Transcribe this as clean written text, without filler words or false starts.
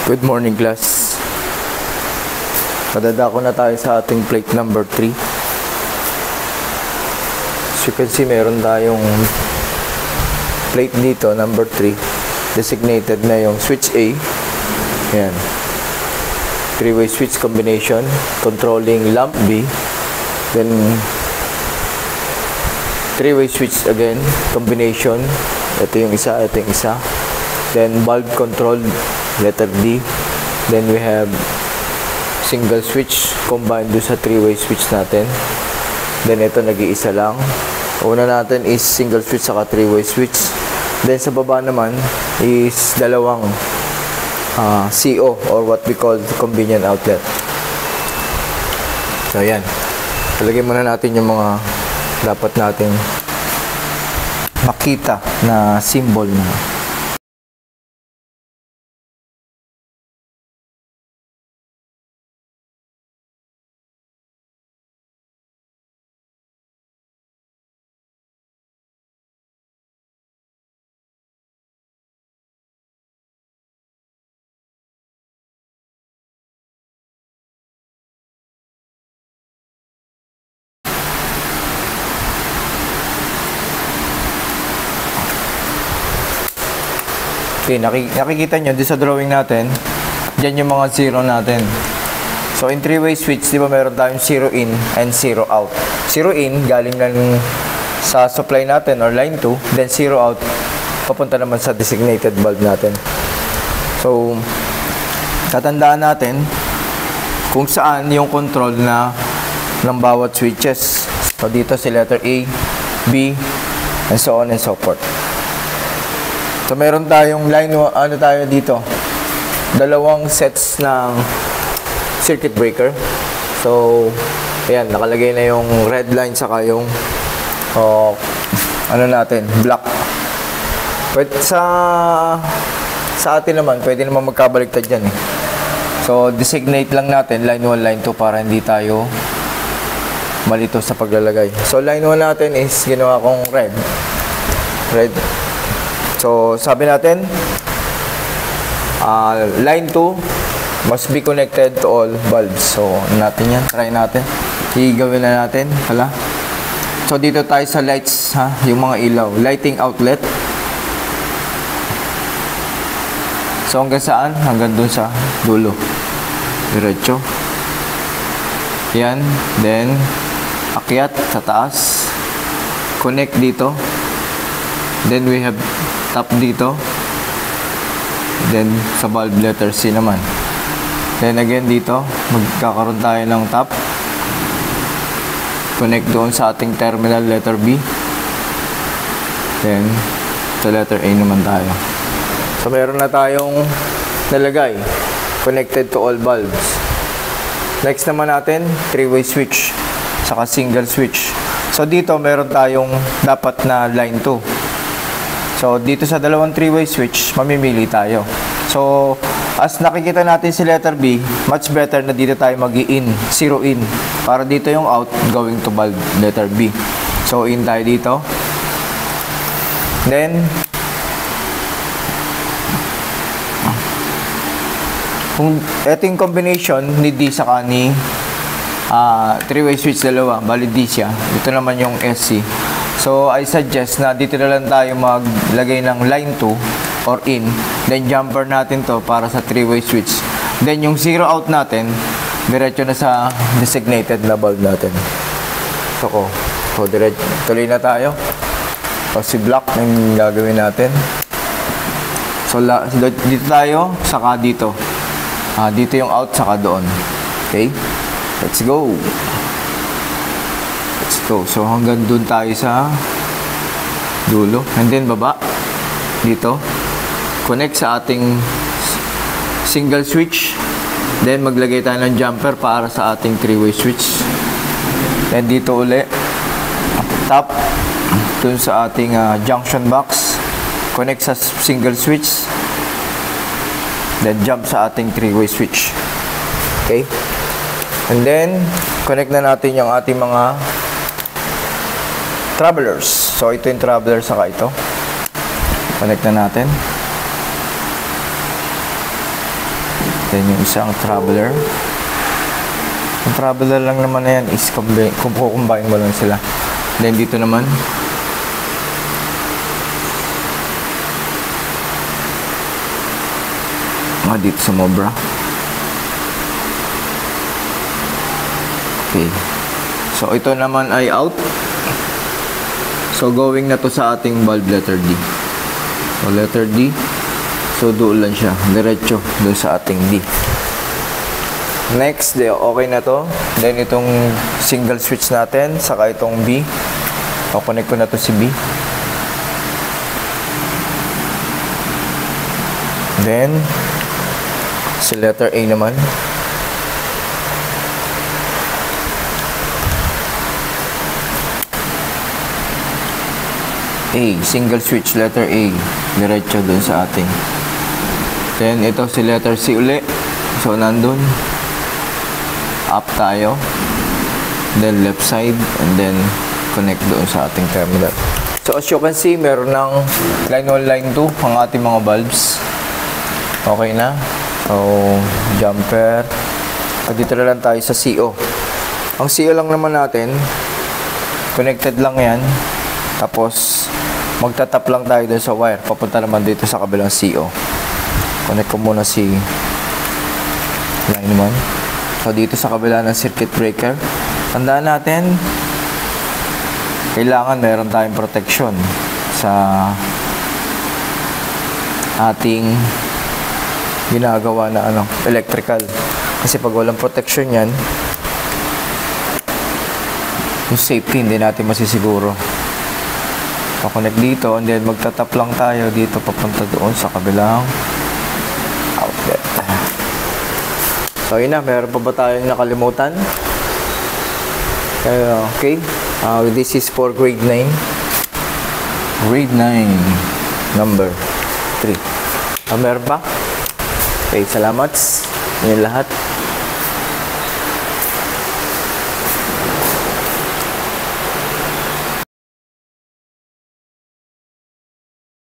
Good morning, class. Padadako na tayo sa ating plate number 3. As you can see, meron tayong plate dito, number 3. Designated na yung switch A. Ayan. 3-way switch combination. Controlling lamp B. Then, 3-way switch again. Combination. Ito yung isa, ito yung isa. Then, bulb control, letter D. Then, we have single switch combined do sa 3-way switch natin. Then, ito nag-iisa lang. Una natin is single switch saka 3-way switch. Then, sa baba naman is dalawang CO or what we call convenient outlet. So, ayan. Talagay muna natin yung mga dapat nating makita na symbol na. Okay, nakikita nyo doon sa drawing natin, dyan yung mga zero natin. So, in 3-way switch, di ba meron tayong 0 in and 0 out. 0 in, galing lang sa supply natin or line 2, then 0 out, papunta naman sa designated bulb natin. So, tatandaan natin kung saan yung control ng bawat switches. So, dito si letter A, B, and so on and so forth. So, meron tayong line, ano tayo dito? Dalawang sets ng circuit breaker. So, ayan, nakalagay na yung red line saka yung, ano natin, black. But sa atin naman, pwede naman magkabaliktad yan eh. So, designate lang natin line 1, line 2 para hindi tayo malito sa paglalagay. So, line 1 natin is ginawa kong red. So, sabi natin, line 2 must be connected to all bulbs. So, natin yan. Try natin. Igawin na natin. Hala. So, dito tayo sa lights, ha? Yung mga ilaw. Lighting outlet. So, hanggang saan? Hanggang dun sa dulo. Diretso. Yan. Then, akyat sa taas. Connect dito. Then, we have top dito. Then, sa bulb letter C naman. Then, again dito, magkakaroon tayo ng top. Connect doon sa ating terminal letter B. Then, sa letter A naman tayo. So, meron na tayong nalagay. Connected to all bulbs. Next naman natin, 3-way switch. Saka single switch. So, dito meron tayong dapat na line 2. So, dito sa dalawang 3-way switch, mamimili tayo. So, as nakikita natin si letter B, much better na dito tayo mag-i-in, 0 in. Para dito yung out, going to bulb, letter B. So, in tayo dito. Then, kung ito yung combination ni D saka ni 3-way switch dalawa, bali D siya. Ito naman yung SC. So, I suggest na dito na lang tayo maglagay ng line 2 or in. Then, jumper natin to para sa 3-way switch. Then, yung 0 out natin, diretso na sa designated na bulb natin. So, diretso. Tuloy na tayo. So, si black yung gagawin natin. So, dito tayo, saka dito. Dito yung out, saka doon. Okay? Let's go. So, hanggang dun tayo sa dulo. And then, baba. Dito. Connect sa ating single switch. Then, maglagay tayo ng jumper para sa ating 3-way switch. Then, dito uli. Top. Dun sa ating junction box. Connect sa single switch. Then, jump sa ating 3-way switch. Okay? And then, connect na natin yung ating mga travelers. So, ito yung traveler saka ito. Connect na natin. Then yung isang traveler. Yung traveler lang naman na yan is kukumbine mo lang sila. Then dito naman, dito sa Mobra. Okay. So ito naman ay out. So going na to sa ating valve letter D. So letter D. So doon lang siya. Diretso doon sa ating D. Next, okay na to. Then itong single switch natin, saka itong B. Connect ko na to si B. Then si letter A naman. A, single switch, letter A. Diretso dun sa ating. Then, ito si letter C uli. So, nandun. Up tayo. Then, left side. And then, connect doon sa ating terminal. So, as you can see, meron ng line 1, line 2 ang ating mga bulbs. Okay na. So, jumper. Dito na lang tayo sa CO. Ang CO lang naman natin, connected lang yan. Tapos, magtatap lang tayo dun sa wire. Papunta naman dito sa kabilang CO. Connect ko muna si line 1. So, dito sa kabila ng circuit breaker. Tandaan natin, kailangan meron tayong protection sa ating ginagawa na electrical. Kasi pag walang protection yan, yung safety hindi natin masisiguro. Pa-connect dito and then magtatap lang tayo dito papunta doon sa kabilang outlet. So yun na, meron pa ba tayong nakalimutan? Okay, this is for grade 9. Grade 9 number 3. Meron pa? Okay, salamat. Yun lahat.